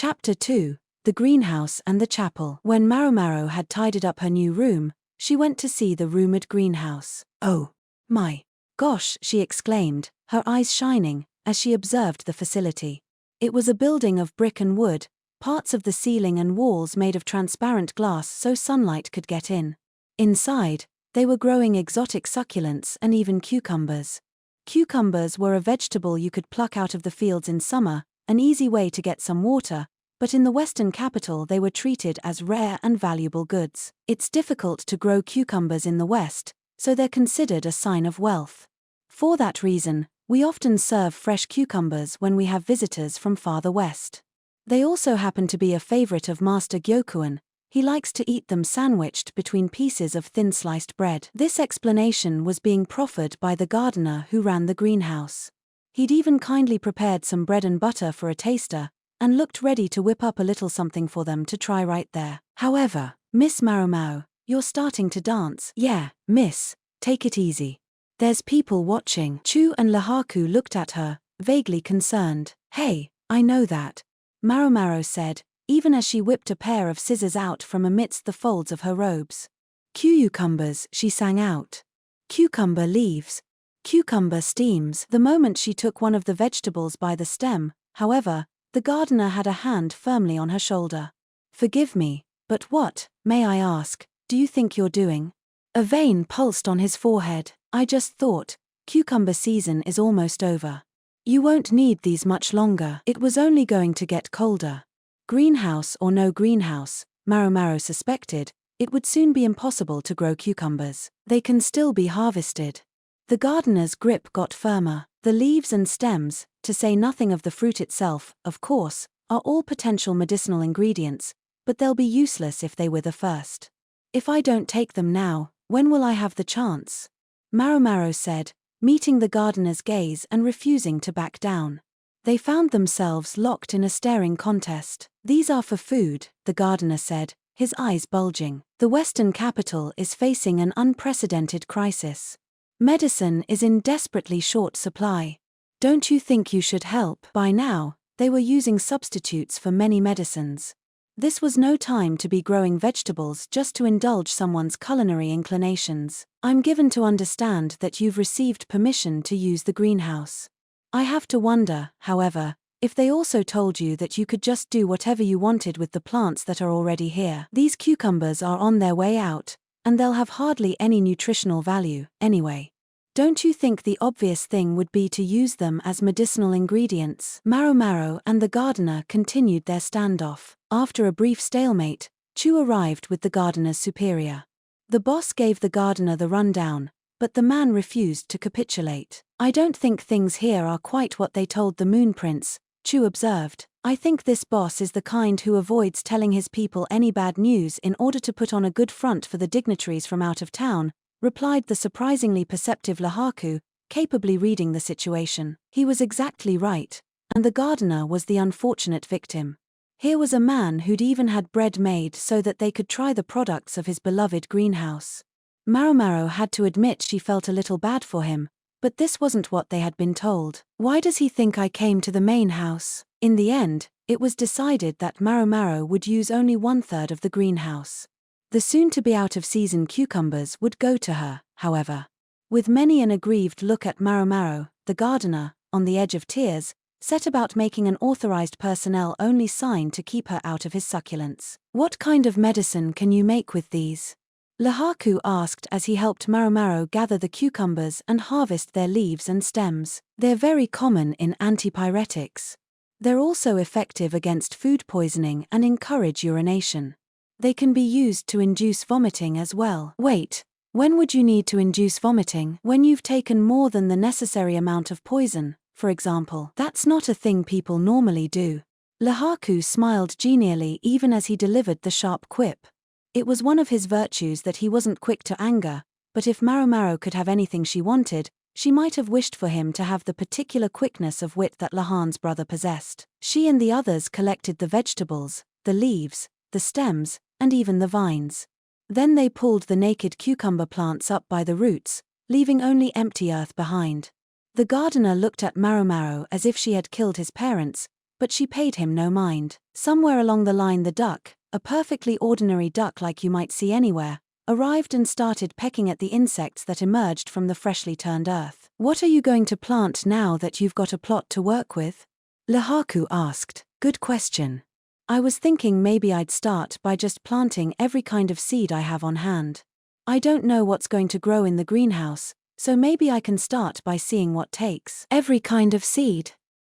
Chapter 2. The Greenhouse and the Chapel. When Maomao had tidied up her new room, she went to see the rumored greenhouse. "Oh my gosh," she exclaimed, her eyes shining, as she observed the facility. It was a building of brick and wood, parts of the ceiling and walls made of transparent glass so sunlight could get in. Inside, they were growing exotic succulents and even cucumbers. Cucumbers were a vegetable you could pluck out of the fields in summer, an easy way to get some water, but in the Western capital they were treated as rare and valuable goods. It's difficult to grow cucumbers in the West, so they're considered a sign of wealth. For that reason, we often serve fresh cucumbers when we have visitors from farther west. They also happen to be a favorite of Master Gyokuin. He likes to eat them sandwiched between pieces of thin sliced bread. This explanation was being proffered by the gardener who ran the greenhouse. He'd even kindly prepared some bread and butter for a taster, and looked ready to whip up a little something for them to try right there. "However, Miss Maomao, you're starting to dance." "Yeah, miss, take it easy. There's people watching." Chu and Lahaku looked at her, vaguely concerned. "Hey, I know that," Maomao said, even as she whipped a pair of scissors out from amidst the folds of her robes. "Cucumbers," she sang out. "Cucumber leaves. Cucumber stems." The moment she took one of the vegetables by the stem, however, the gardener had a hand firmly on her shoulder. "Forgive me, but what, may I ask, do you think you're doing?" A vein pulsed on his forehead. "I just thought, cucumber season is almost over. You won't need these much longer. It was only going to get colder." Greenhouse or no greenhouse, Maomao suspected, it would soon be impossible to grow cucumbers. They can still be harvested. The gardener's grip got firmer. The leaves and stems, to say nothing of the fruit itself, of course, are all potential medicinal ingredients, but they'll be useless if they wither first. "If I don't take them now, when will I have the chance?" Maomao said, meeting the gardener's gaze and refusing to back down. They found themselves locked in a staring contest. "These are for food," the gardener said, his eyes bulging. "The Western capital is facing an unprecedented crisis. Medicine is in desperately short supply. Don't you think you should help?" By now, they were using substitutes for many medicines. This was no time to be growing vegetables just to indulge someone's culinary inclinations. "I'm given to understand that you've received permission to use the greenhouse. I have to wonder, however, if they also told you that you could just do whatever you wanted with the plants that are already here. These cucumbers are on their way out, and they'll have hardly any nutritional value, anyway. Don't you think the obvious thing would be to use them as medicinal ingredients?" Maomao and the gardener continued their standoff. After a brief stalemate, Chu arrived with the gardener's superior. The boss gave the gardener the rundown, but the man refused to capitulate. "I don't think things here are quite what they told the Moon Prince," Chu observed. "I think this boss is the kind who avoids telling his people any bad news in order to put on a good front for the dignitaries from out of town," replied the surprisingly perceptive Lahaku, capably reading the situation. He was exactly right, and the gardener was the unfortunate victim. Here was a man who'd even had bread made so that they could try the products of his beloved greenhouse. Maomao had to admit she felt a little bad for him, but this wasn't what they had been told. "Why does he think I came to the main house?" In the end, it was decided that Maomao would use only 1/3 of the greenhouse. The soon-to-be out-of-season cucumbers would go to her, however. With many an aggrieved look at Maomao, the gardener, on the edge of tears, set about making an authorized personnel-only sign to keep her out of his succulents. "What kind of medicine can you make with these?" Lahaku asked as he helped Maomao gather the cucumbers and harvest their leaves and stems. "They're very common in antipyretics. They're also effective against food poisoning and encourage urination. They can be used to induce vomiting as well." "Wait, when would you need to induce vomiting?" "When you've taken more than the necessary amount of poison, for example." "That's not a thing people normally do." Lahaku smiled genially even as he delivered the sharp quip. It was one of his virtues that he wasn't quick to anger, but if Maomao could have anything she wanted, she might have wished for him to have the particular quickness of wit that Lahan's brother possessed. She and the others collected the vegetables, the leaves, the stems, and even the vines. Then they pulled the naked cucumber plants up by the roots, leaving only empty earth behind. The gardener looked at Maomao as if she had killed his parents, but she paid him no mind. Somewhere along the line the duck, a perfectly ordinary duck like you might see anywhere, arrived and started pecking at the insects that emerged from the freshly turned earth. "What are you going to plant now that you've got a plot to work with?" Lehaku asked. "Good question. I was thinking maybe I'd start by just planting every kind of seed I have on hand. I don't know what's going to grow in the greenhouse, so maybe I can start by seeing what takes." "Every kind of seed?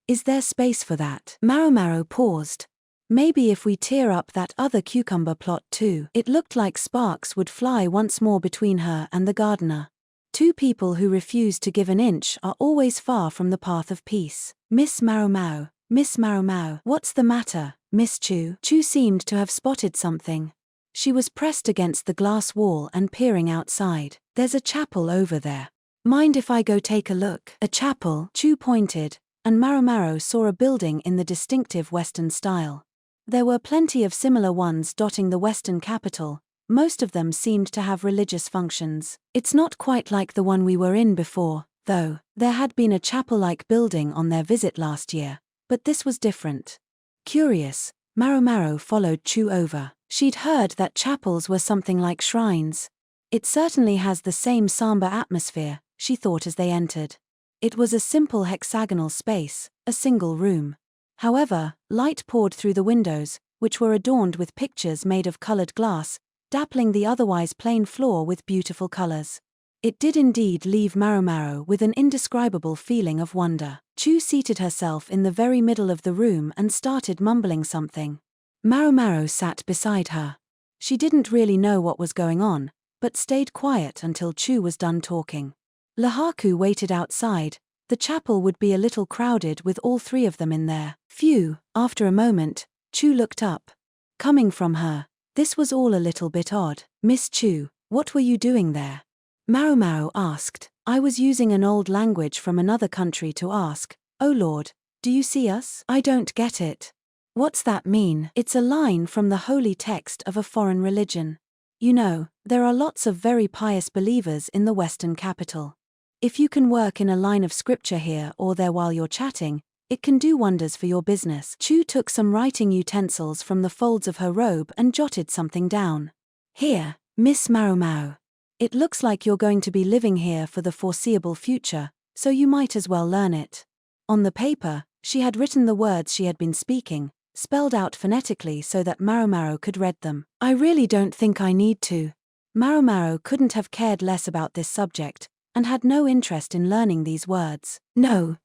Is there space for that?" Maomao paused. "Maybe if we tear up that other cucumber plot too." It looked like sparks would fly once more between her and the gardener. Two people who refuse to give an inch are always far from the path of peace. "Miss Maomao, Miss Maomao, what's the matter, Miss Chu?" Chu seemed to have spotted something. She was pressed against the glass wall and peering outside. "There's a chapel over there. Mind if I go take a look?" "A chapel?" Chu pointed, and Maomao saw a building in the distinctive Western style. There were plenty of similar ones dotting the Western capital. Most of them seemed to have religious functions. "It's not quite like the one we were in before, though. There had been a chapel-like building on their visit last year, but this was different." Curious, Maomao followed Chu over. She'd heard that chapels were something like shrines. "It certainly has the same somber atmosphere," she thought as they entered. It was a simple hexagonal space, a single room. However, light poured through the windows, which were adorned with pictures made of colored glass, dappling the otherwise plain floor with beautiful colors. It did indeed leave Maomao with an indescribable feeling of wonder. Chu seated herself in the very middle of the room and started mumbling something. Maomao sat beside her. She didn't really know what was going on, but stayed quiet until Chu was done talking. Lehaku waited outside. The chapel would be a little crowded with all three of them in there. Phew. After a moment, Chu looked up. Coming from her, this was all a little bit odd. "Miss Chu, what were you doing there?" Maomao asked. "I was using an old language from another country to ask, 'Oh Lord, do you see us?'" "I don't get it. What's that mean?" "It's a line from the holy text of a foreign religion. You know, there are lots of very pious believers in the Western capital. If you can work in a line of scripture here or there while you're chatting, it can do wonders for your business." Chu took some writing utensils from the folds of her robe and jotted something down. "Here, Miss Maomao. It looks like you're going to be living here for the foreseeable future, so you might as well learn it." On the paper, she had written the words she had been speaking, spelled out phonetically so that Maomao could read them. "I really don't think I need to." Maomao couldn't have cared less about this subject, and had no interest in learning these words. No,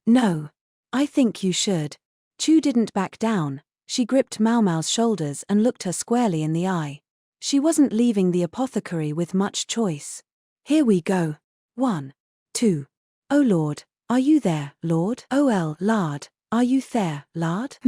I think you should." Chu didn't back down. She gripped Maomao's shoulders and looked her squarely in the eye. She wasn't leaving the apothecary with much choice. "Here we go. 1, 2. Oh Lord, are you there, Lord? OL, lard, are you there, lard?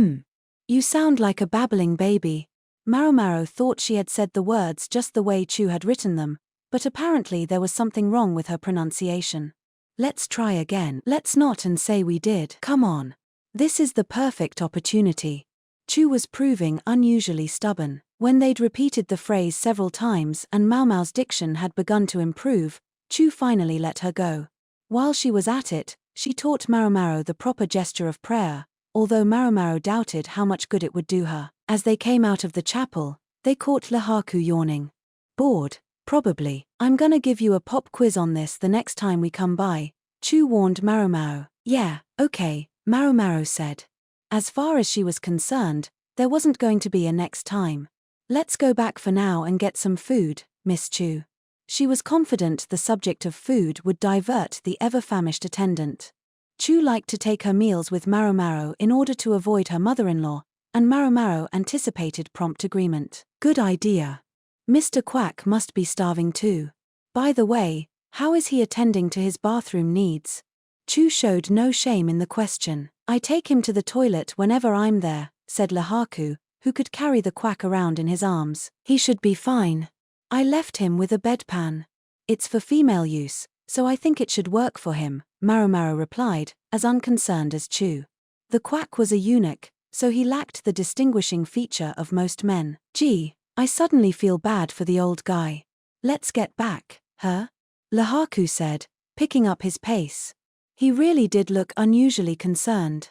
You sound like a babbling baby." Maomao thought she had said the words just the way Chu had written them, but apparently there was something wrong with her pronunciation. "Let's try again." "Let's not and say we did. Come on. This is the perfect opportunity." Chu was proving unusually stubborn. When they'd repeated the phrase several times and Maomao's diction had begun to improve, Chu finally let her go. While she was at it, she taught Maomao the proper gesture of prayer, although Maomao doubted how much good it would do her. As they came out of the chapel, they caught Lehaku yawning. "Bored? Probably. I'm gonna give you a pop quiz on this the next time we come by," Chu warned Maomao. "Yeah, okay," Maomao said. As far as she was concerned, there wasn't going to be a next time. "Let's go back for now and get some food, Miss Chu." She was confident the subject of food would divert the ever-famished attendant. Chu liked to take her meals with Maomao in order to avoid her mother-in-law, and Maomao anticipated prompt agreement. "Good idea. Mr. Quack must be starving too. By the way, how is he attending to his bathroom needs?" Chu showed no shame in the question. "I take him to the toilet whenever I'm there," said Lehaku, who could carry the quack around in his arms. "He should be fine. I left him with a bedpan. It's for female use, so I think it should work for him," Maomao replied, as unconcerned as Chu. The quack was a eunuch, so he lacked the distinguishing feature of most men. "Gee, I suddenly feel bad for the old guy. Let's get back, huh?" Lehaku said, picking up his pace. He really did look unusually concerned.